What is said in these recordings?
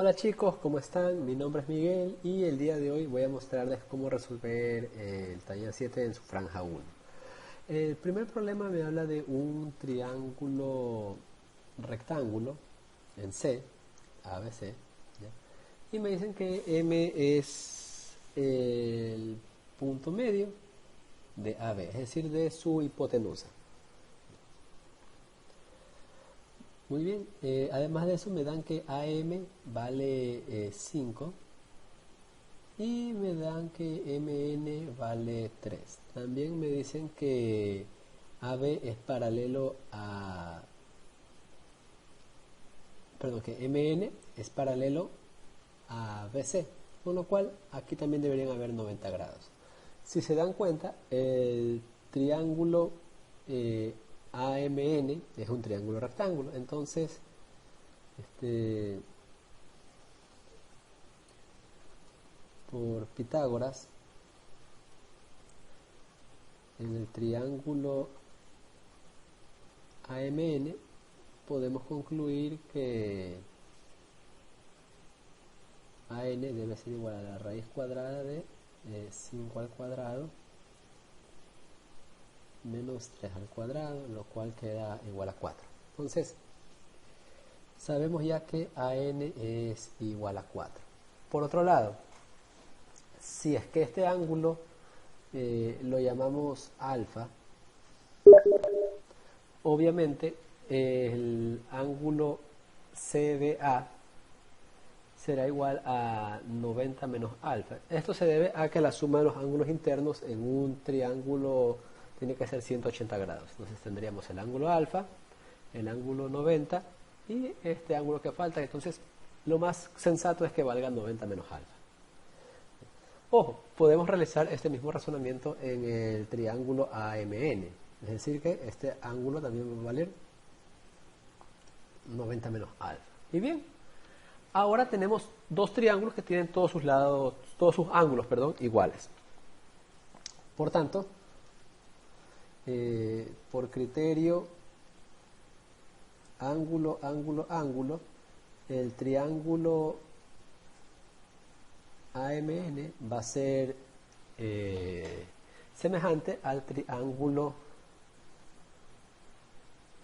Hola chicos, ¿cómo están? Mi nombre es Miguel y el día de hoy voy a mostrarles cómo resolver el taller 7 en su franja 1. El primer problema me habla de un triángulo rectángulo en C, ABC, ¿ya? Y me dicen que M es el punto medio de AB, es decir, de su hipotenusa. Muy bien, además de eso me dan que AM vale 5 y me dan que MN vale 3. También me dicen que AB es paralelo a... Perdón, que MN es paralelo a BC, con lo cual aquí también deberían haber 90 grados. Si se dan cuenta, el triángulo AMN es un triángulo rectángulo, entonces por Pitágoras, en el triángulo AMN podemos concluir que AN debe ser igual a la raíz cuadrada de 5 al cuadrado menos 3 al cuadrado, lo cual queda igual a 4. Entonces, sabemos ya que AN es igual a 4. Por otro lado, si es que este ángulo lo llamamos alfa, obviamente el ángulo CBA será igual a 90 menos alfa. Esto se debe a que la suma de los ángulos internos en un triángulo tiene que ser 180 grados. Entonces tendríamos el ángulo alfa, el ángulo 90 y este ángulo que falta. Entonces lo más sensato es que valga 90 menos alfa. Ojo, podemos realizar este mismo razonamiento en el triángulo AMN. Es decir que este ángulo también va a valer 90 menos alfa. Y bien, ahora tenemos dos triángulos que tienen todos sus lados, todos sus ángulos, perdón, iguales. Por tanto, por criterio ángulo, ángulo, ángulo, el triángulo AMN va a ser semejante al triángulo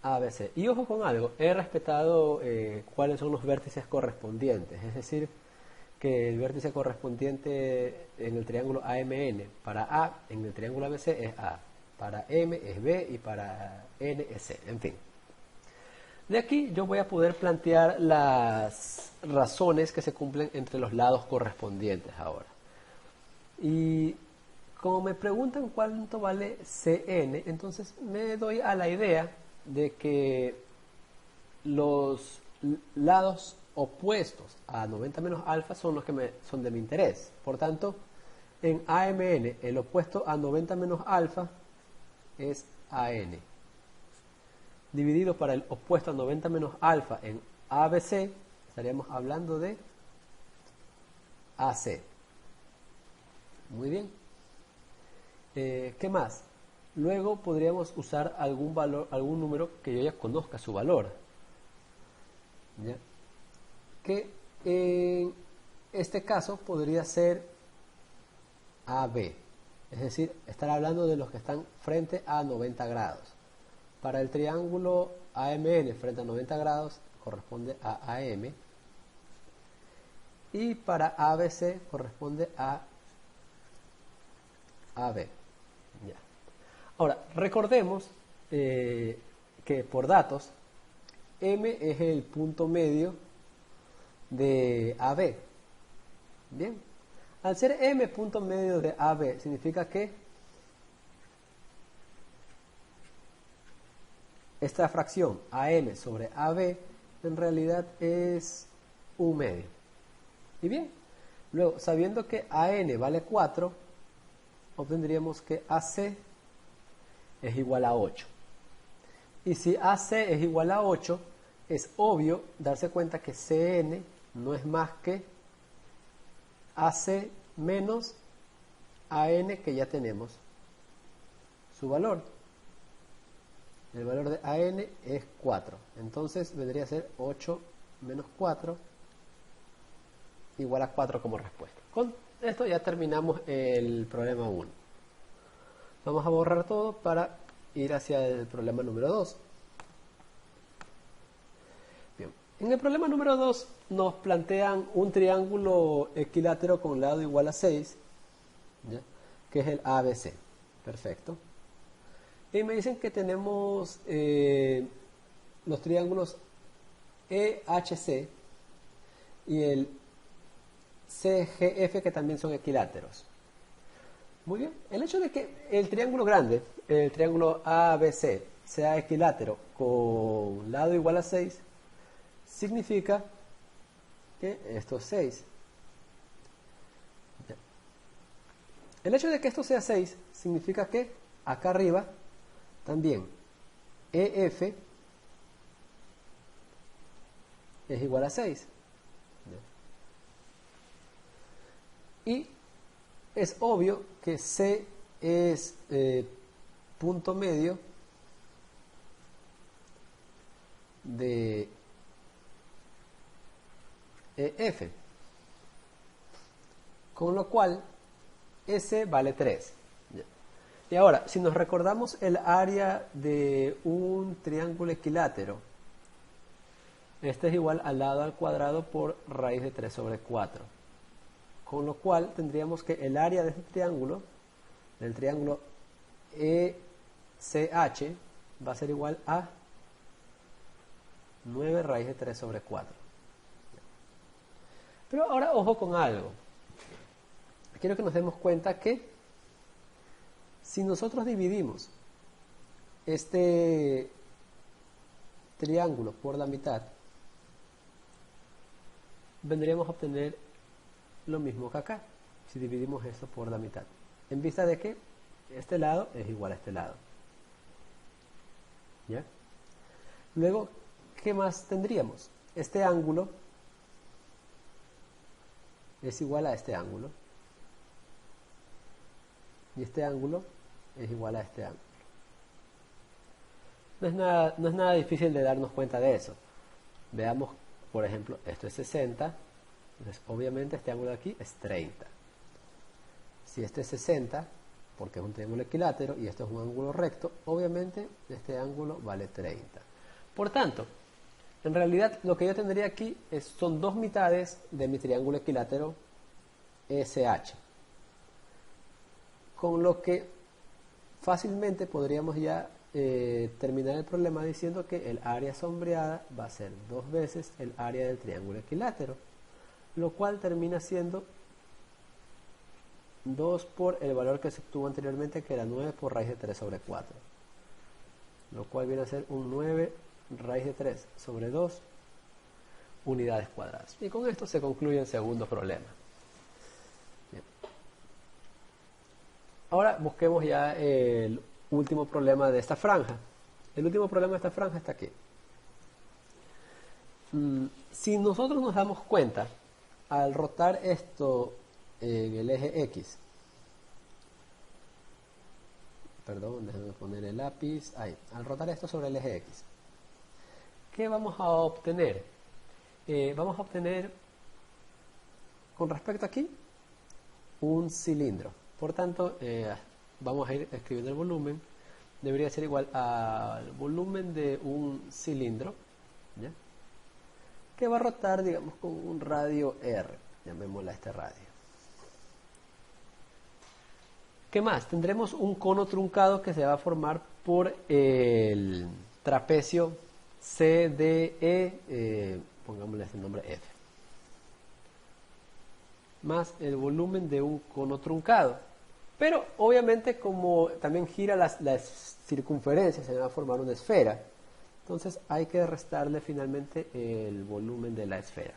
ABC. Y ojo con algo, he respetado cuáles son los vértices correspondientes, es decir, que el vértice correspondiente en el triángulo AMN para A en el triángulo ABC es A, para M es B y para N es C, en fin. De aquí yo voy a poder plantear las razones que se cumplen entre los lados correspondientes ahora. Y como me preguntan cuánto vale Cn, entonces me doy a la idea de que los lados opuestos a 90 menos alfa son los que son de mi interés. Por tanto, en AMN el opuesto a 90 menos alfa es AN. Dividido para el opuesto a 90 menos alfa en ABC, estaríamos hablando de AC. Muy bien. ¿Qué más? Luego podríamos usar algún valor, algún número que yo ya conozca su valor, ¿ya? Que en este caso podría ser AB, es decir, estar hablando de los que están frente a 90 grados. Para el triángulo AMN frente a 90 grados corresponde a AM y para ABC corresponde a AB. Ya. Ahora, recordemos que por datos, M es el punto medio de AB. Bien. Al ser M punto medio de AB, significa que esta fracción AM sobre AB en realidad es un medio. Y bien, luego, sabiendo que AN vale 4, obtendríamos que AC es igual a 8. Y si AC es igual a 8, es obvio darse cuenta que CN no es más que AC menos AN, que ya tenemos su valor. El valor de AN es 4. Entonces vendría a ser 8 menos 4 igual a 4 como respuesta. Con esto ya terminamos el problema 1. Vamos a borrar todo para ir hacia el problema número 2. Bien. En el problema número 2 nos plantean un triángulo equilátero con lado igual a 6, ¿ya? Que es el ABC. Perfecto. Y me dicen que tenemos los triángulos EHC y el CGF, que también son equiláteros. Muy bien. El hecho de que el triángulo grande, el triángulo ABC, sea equilátero con lado igual a 6, significa que esto es 6. El hecho de que esto sea 6 significa que acá arriba también EF es igual a 6. Y es obvio que C es punto medio de EF, con lo cual S vale 3. Y ahora, si nos recordamos el área de un triángulo equilátero, este es igual al lado al cuadrado por raíz de 3 sobre 4. Con lo cual tendríamos que el área de este triángulo, del triángulo ECH, va a ser igual a 9 raíz de 3 sobre 4. Pero ahora ojo con algo. Quiero que nos demos cuenta que si nosotros dividimos este triángulo por la mitad, vendríamos a obtener lo mismo que acá, si dividimos esto por la mitad, en vista de que este lado es igual a este lado. ¿Ya? Luego, ¿qué más tendríamos? Este ángulo es igual a este ángulo, y este ángulo es igual a este ángulo. No es nada difícil de darnos cuenta de eso. Veamos, por ejemplo, esto es 60, entonces obviamente este ángulo de aquí es 30. Si este es 60, porque es un triángulo equilátero y esto es un ángulo recto, obviamente este ángulo vale 30. Por tanto, en realidad lo que yo tendría aquí son dos mitades de mi triángulo equilátero SH, con lo que fácilmente podríamos ya terminar el problema diciendo que el área sombreada va a ser 2 veces el área del triángulo equilátero, lo cual termina siendo 2 por el valor que se obtuvo anteriormente, que era 9 por raíz de 3 sobre 4, lo cual viene a ser un 9 raíz de 3 sobre 2 unidades cuadradas. Y con esto se concluye el segundo problema. Bien. Ahora busquemos ya el último problema de esta franja. El último problema de esta franja está aquí. Si nosotros nos damos cuenta, al rotar esto en el eje X, perdón, déjenme poner el lápiz ahí, al rotar esto sobre el eje X, ¿qué vamos a obtener? Vamos a obtener, con respecto aquí, un cilindro. Por tanto, vamos a ir escribiendo el volumen. Debería ser igual al volumen de un cilindro, ¿ya? Que va a rotar, digamos, con un radio R. Llamémosle a este radio. ¿Qué más? Tendremos un cono truncado que se va a formar por el trapecio CDE, pongámosle este nombre F, más el volumen de un cono truncado. Pero obviamente, como también gira la circunferencia, se va a formar una esfera. Entonces hay que restarle finalmente el volumen de la esfera.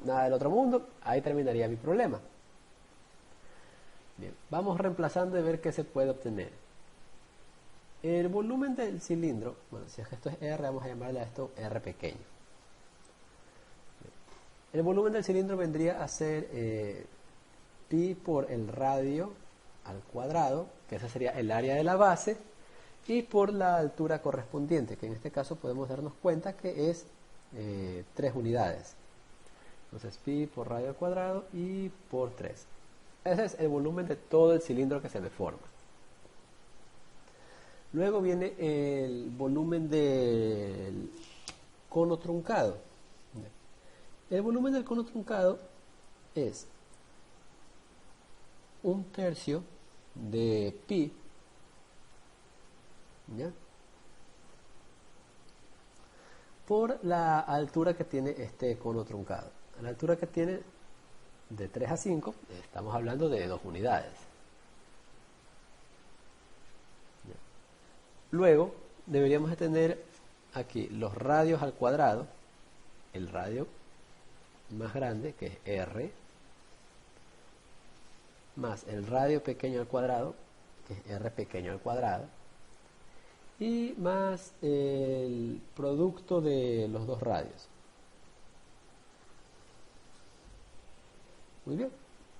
Nada del otro mundo, ahí terminaría mi problema. Bien, vamos reemplazando y ver qué se puede obtener. El volumen del cilindro, bueno, si es que esto es R, vamos a llamarle a esto R pequeño. Bien. El volumen del cilindro vendría a ser pi por el radio al cuadrado, que ese sería el área de la base, y por la altura correspondiente, que en este caso podemos darnos cuenta que es 3 unidades. Entonces pi por radio al cuadrado y por 3. Ese es el volumen de todo el cilindro que se me forma. Luego viene el volumen del cono truncado. El volumen del cono truncado es 1/3 de pi, ¿ya?, por la altura que tiene este cono truncado. La altura que tiene de 3 a 5, estamos hablando de 2 unidades. ¿Ya? Luego deberíamos de tener aquí los radios al cuadrado, el radio más grande, que es R, más el radio pequeño al cuadrado, que es R pequeño al cuadrado, y más el producto de los dos radios. Muy bien,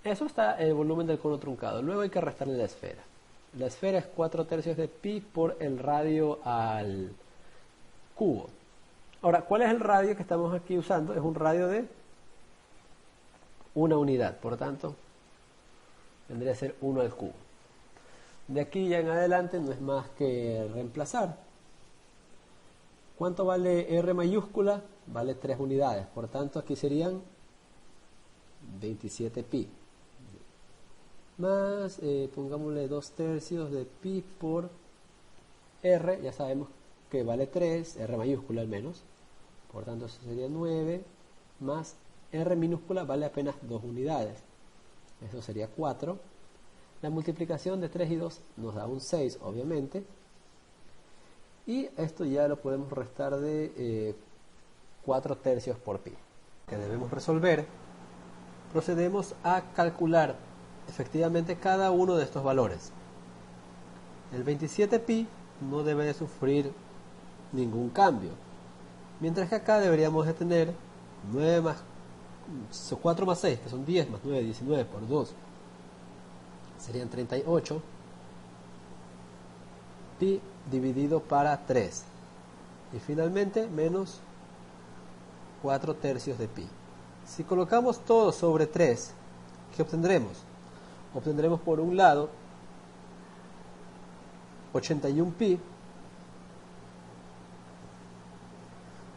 eso está el volumen del cono truncado. Luego hay que restarle la esfera. La esfera es 4/3 de pi por el radio al cubo. Ahora, ¿cuál es el radio que estamos aquí usando? Es un radio de 1 unidad, por lo tanto vendría a ser 1 al cubo. De aquí ya en adelante no es más que reemplazar. ¿Cuánto vale R mayúscula? Vale 3 unidades, por tanto aquí serían 27 pi. Más, pongámosle 2/3 de pi por R, ya sabemos que vale 3, R mayúscula al menos, por tanto eso sería 9, más R minúscula vale apenas 2 unidades, eso sería 4. La multiplicación de 3 y 2 nos da un 6, obviamente. Y esto ya lo podemos restar de 4/3 por pi. Que debemos resolver. Procedemos a calcular efectivamente cada uno de estos valores. El 27 pi no debe de sufrir ningún cambio. Mientras que acá deberíamos de tener 4 más 6, que son 10, más 9, 19 por 2. Serían 38 pi dividido para 3 y finalmente menos 4/3 de pi. Si colocamos todo sobre 3, ¿qué obtendremos? Obtendremos por un lado 81 pi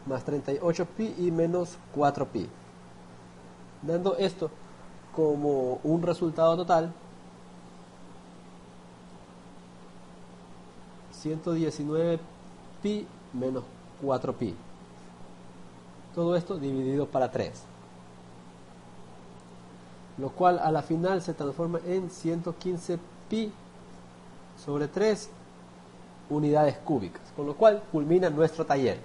más 38 pi y menos 4 pi, dando esto como un resultado total 119 pi menos 4 pi. Todo esto dividido para 3. Lo cual a la final se transforma en 115 pi sobre 3 unidades cúbicas. Con lo cual culmina nuestro taller.